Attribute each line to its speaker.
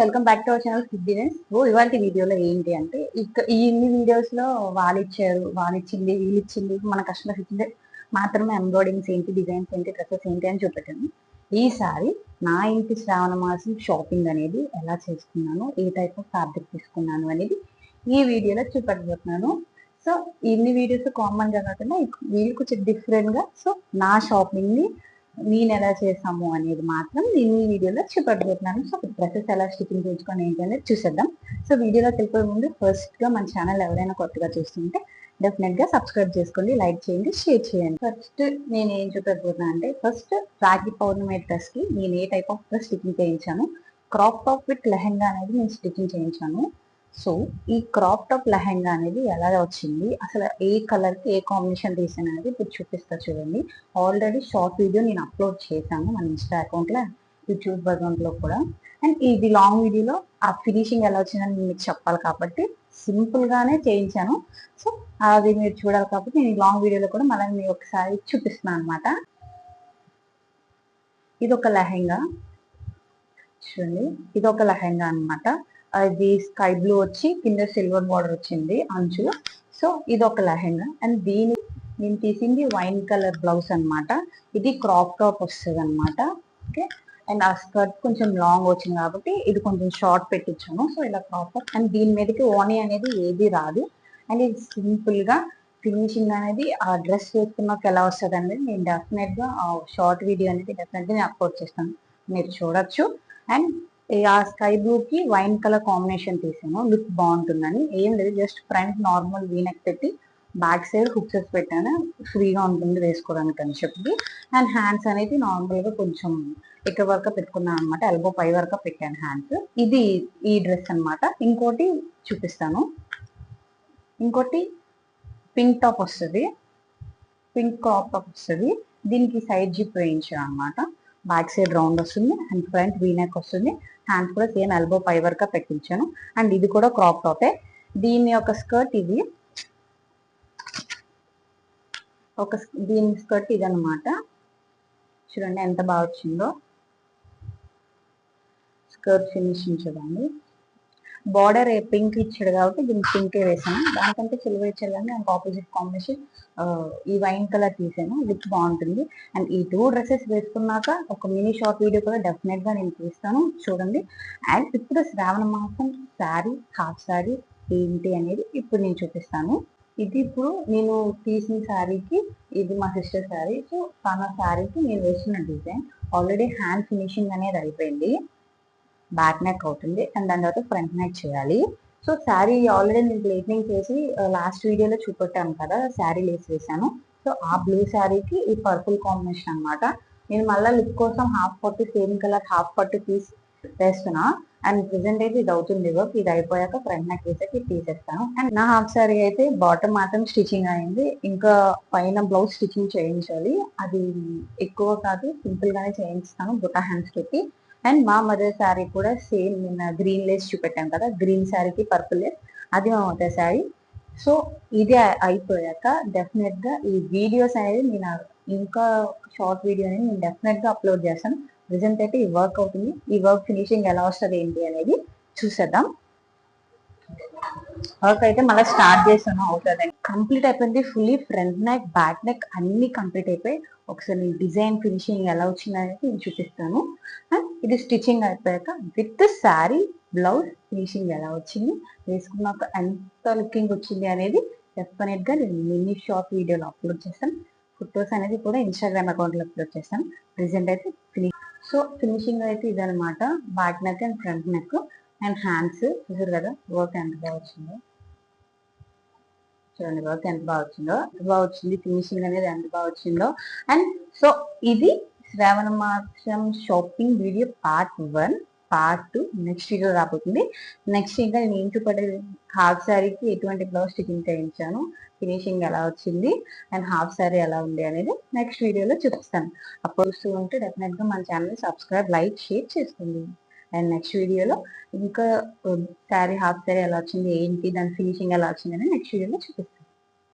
Speaker 1: Welcome back to our channel fitness. ఇవాళ వీడియోలో ఏంటి అంటే ఇన్ని వీడియోస్ లో వాళ్ళిచ్చింది వీళ్ళిచ్చింది మన కస్టమర్స్ ఇచ్చింది మాత్రమే ఎంబ్రాయిడింగ్స్ ఏంటి, డిజైన్స్ ఏంటి, డ్రెస్సెస్ ఏంటి అని చూపెట్టాను. ఈసారి నా ఇంటి శ్రావణ మాసం షాపింగ్ అనేది ఎలా చేసుకున్నాను, ఏ టైప్ ఆఫ్ ఫ్యాబ్రిక్ తీసుకున్నాను అనేది ఈ వీడియోలో చూపెట్టబోతున్నాను. సో ఇన్ని వీడియోస్ కామన్ గా కాకుండా వీళ్ళు కొంచెం డిఫరెంట్ గా సో నా షాపింగ్ ని నేను ఎలా చేసాము అనేది మాత్రం నేను ఈ వీడియోలో చూపెట్టబోతున్నాను. సో డ్రెస్సెస్ ఎలా స్టిచ్చింగ్ చేయించుకొని ఏంటి అనేది చూసేద్దాం. సో వీడియోలోకి వెళ్ళిపోయే ముందు ఫస్ట్ గా మన ఛానల్ ఎవరైనా కొత్తగా చూస్తుంటే డెఫినెట్ గా సబ్స్క్రైబ్ చేసుకోండి, లైక్ చేయండి, షేర్ చేయండి. ఫస్ట్ నేను ఏం చూపెట్టబోతున్నా అంటే ఫస్ట్ రాఖీ పౌర్ణమి డ్రెస్ కి నేను ఏ టైప్ ఆఫ్ డ్రెస్ స్టిచ్చింగ్ చేయించాను. క్రాప్ టాప్ విత్ లెహెంగా అనేది నేను స్టిచ్చింగ్ చేయించాను. సో ఈ క్రాప్ టాప్ లెహెంగా అనేది ఎలా వచ్చింది, అసలు ఏ కలర్ కి ఏ కాంబినేషన్ తీసాను అనేది ఇప్పుడు చూపిస్తా చూడండి. ఆల్రెడీ షార్ట్ వీడియో నేను అప్లోడ్ చేశాను మన ఇన్స్టా అకౌంట్ లో, యూట్యూబ్ అకౌంట్ లో కూడా. అండ్ ఇది లాంగ్ వీడియోలో ఆ ఫినిషింగ్ ఎలా వచ్చిందని మీకు చెప్పాలి కాబట్టి సింపుల్ గానే చేయించాను. సో అది మీరు చూడాలి కాబట్టి నేను లాంగ్ వీడియోలో కూడా మళ్ళీ మీరు ఒకసారి చూపిస్తున్నాను అనమాట. ఇది ఒక లెహెంగా చూడండి, ఇది ఒక లెహెంగా అనమాట. అది స్కై బ్లూ వచ్చి కింద సిల్వర్ బార్డర్ వచ్చింది అంచులో. సో ఇది ఒక లెహెంగా అండ్ నేను తీసింది వైన్ కలర్ బ్లౌజ్ అనమాట. ఇది క్రాప్ టాప్ వస్తుంది అనమాట. ఓకే, అండ్ ఆ స్కర్ట్ కొంచెం లాంగ్ వచ్చింది కాబట్టి ఇది కొంచెం షార్ట్ పెట్టించాను. సో ఇలా క్రాప్ టాప్ అండ్ దీని మీదకి ఓనీ అనేది ఏది రాదు. అండ్ ఇది సింపుల్ గా ఫినిషింగ్ అనేది ఆ డ్రెస్ వేసుకున్నాక ఎలా వస్తుంది అనేది నేను డెఫినెట్ గా ఆ షార్ట్ వీడియో అనేది డెఫినెట్ గా నేను అప్లోడ్ చేస్తాను, మీరు చూడొచ్చు. అండ్ ఆ స్కై బ్లూ కి వైన్ కలర్ కాంబినేషన్ తీసాను, లుక్ బాగుంటుందని. ఏం లేదు, జస్ట్ ఫ్రంట్ నార్మల్ వీనెక్ పెట్టి బ్యాక్ సైడ్ హుక్సెస్ పెట్టాను, ఫ్రీగా ఉంటుంది వేసుకోవడానికి అని చెప్పి. అండ్ హ్యాండ్స్ అనేది నార్మల్ గా కొంచెం ఇక్కడ వరకు పెట్టుకున్నాను అనమాట, ఎల్బో పై వరకు పెట్టాను హ్యాండ్స్. ఇది ఈ డ్రెస్ అనమాట. ఇంకోటి చూపిస్తాను, ఇంకోటి పింక్ టాప్ వస్తుంది, పింక్ క్రాప్ టాప్ వస్తుంది. దీనికి సైడ్ జిప్ వేయించాను అనమాట. బ్యాక్ సైడ్ రౌండ్ వస్తుంది అండ్ ఫ్రంట్ వీనెక్ వస్తుంది. హ్యాండ్స్ కూడా సేమ్ ఎల్బో పై వరకు పెట్టించాను. అండ్ ఇది కూడా క్రాప్ టాపే. దీని యొక్క స్కర్ట్ ఇది దీని స్కర్ట్ ఇది అనమాట. చూడండి ఎంత బాగా వచ్చిందో స్కర్ట్ ఫినిషింగ్ చూడండి. బార్డర్ పింక్ ఇచ్చాడు కాబట్టి దీనికి పింక్ వేసాను, దానికంటే సిల్వర్ ఇచ్చాడు కానీ దానికి ఆపోజిట్ కాంబినేషన్ ఈ వైన్ కలర్ తీసాను, లుక్ బాగుంటుంది. అండ్ ఈ టూ డ్రెస్సెస్ వేసుకున్నాక ఒక మినీ షార్ట్ వీడియో కూడా డెఫినెట్ గా నేను తీస్తాను, చూడండి. అండ్ ఇప్పుడు శ్రావణ మాసం శారీ, హాఫ్ శారీ ఏంటి అనేది ఇప్పుడు నేను చూపిస్తాను. ఇది ఇప్పుడు నేను తీసిన శారీకి, ఇది మా సిస్టర్ శారీ. సో తన శారీకి నేను వేసిన డిజైన్ ఆల్రెడీ హ్యాండ్ ఫినిషింగ్ అనేది అయిపోయింది, బ్యాక్ నెక్ అవుతుంది అండ్ దాని తర్వాత ఫ్రంట్ నెక్ చేయాలి. సో శారీ ఆల్రెడీ నేను ప్లేట్నింగ్ చేసి లాస్ట్ వీడియోలో చూపెట్టాను కదా, శారీ లేస్ వేసాను. సో ఆ బ్లూ శారీకి ఈ పర్పుల్ కాంబినేషన్ అనమాట. నేను మళ్ళీ లుక్ కోసం హాఫ్ పట్టు సేమ్ కలర్ హాఫ్ పట్టు తీసి వేస్తున్నా. అండ్ ప్రెసెంట్ అయితే ఇది అవుతుంది వర్క్, ఇది అయిపోయాక ఫ్రంట్ నెక్ వేసాక తీసేస్తాను. అండ్ నా హాఫ్ శారీ అయితే బాటమ్ మాత్రం స్టిచ్చింగ్ అయింది, ఇంకా పైన బ్లౌజ్ స్టిచ్చింగ్ చేయించాలి. అది ఎక్కువ కాదు, సింపుల్ గానే చేయిస్తాను బుటా హ్యాండ్స్ పెట్టి. అండ్ మా మదర్ శారీ కూడా సేమ్ నిన్న గ్రీన్ లేస్ చూపెట్టాను కదా, గ్రీన్ శారీకి పర్పుల్ లేస్, అది మా మదర్ శారీ. సో ఇది అయిపోయాక డెఫినెట్ గా ఈ వీడియోస్ అనేది నేను ఇంకా షార్ట్ వీడియో అనేది నేను డెఫినెట్ గా అప్లోడ్ చేస్తాను. ప్రెసెంట్ అయితే ఈ వర్క్ అవుతుంది, ఈ వర్క్ ఫినిషింగ్ ఎలా వస్తుంది ఏంటి అనేది చూసేద్దాం. వర్క్ అయితే మళ్ళీ స్టార్ట్ చేస్తాను, అవుతుంది కంప్లీట్ అయిపోయింది. Fully front neck back neck అన్ని కంప్లీట్ అయిపోయి ఒకసారి నేను డిజైన్ ఫినిషింగ్ ఎలా వచ్చింది అనేది నేను చూపిస్తాను. అండ్ ఇది స్టిచ్చింగ్ అయిపోయాక విత్ శారీ బ్లౌజ్ ఫినిషింగ్ ఎలా వచ్చింది, వేసుకున్నాక ఎంత లుకింగ్ వచ్చింది అనేది డెఫినెట్ గా నేను మినీ షార్ట్ వీడియోలో అప్లోడ్ చేస్తాను. ఫొటోస్ అనేది కూడా ఇన్స్టాగ్రామ్ అకౌంట్ లో అప్లోడ్ చేస్తాను. ప్రెసెంట్ అయితే సో ఫినిషింగ్ అయితే ఇదనమాట, back neck and front neck and hands చూసారు కదా. వర్క్ ఎంత బాగా వచ్చిందో చూడండి, వర్క్ ఎంత బాగా వచ్చిందో, ఎంత బాగా వచ్చింది ఫినిషింగ్ అనేది ఎంత బాగా వచ్చిందో. అండ్ సో ఇది శ్రావణ మాసం shopping video part 1. Part 2 next video రాబోతుంది. నెక్స్ట్ ఇంకా నేను ఏం చూపడేది, హాఫ్ శారీకి ఎటువంటి బ్లౌజ్ స్టిచ్చింగ్ చేయించాను, ఫినిషింగ్ ఎలా వచ్చింది అండ్ హాఫ్ శారీ ఎలా ఉంది అనేది నెక్స్ట్ వీడియోలో చూపిస్తాను. అప్పుడు చూస్తూ ఉంటే డెఫినెట్ గా మన ఛానల్ సబ్స్క్రైబ్, లైక్, షేర్ చేసుకోండి. అండ్ నెక్స్ట్ వీడియోలో ఇంకా శారీ హాఫ్ శారీ ఎలా వచ్చింది ఏంటి, దాని ఫినిషింగ్ ఎలా వచ్చింది అని నెక్స్ట్ వీడియోలో చూపిస్తాను.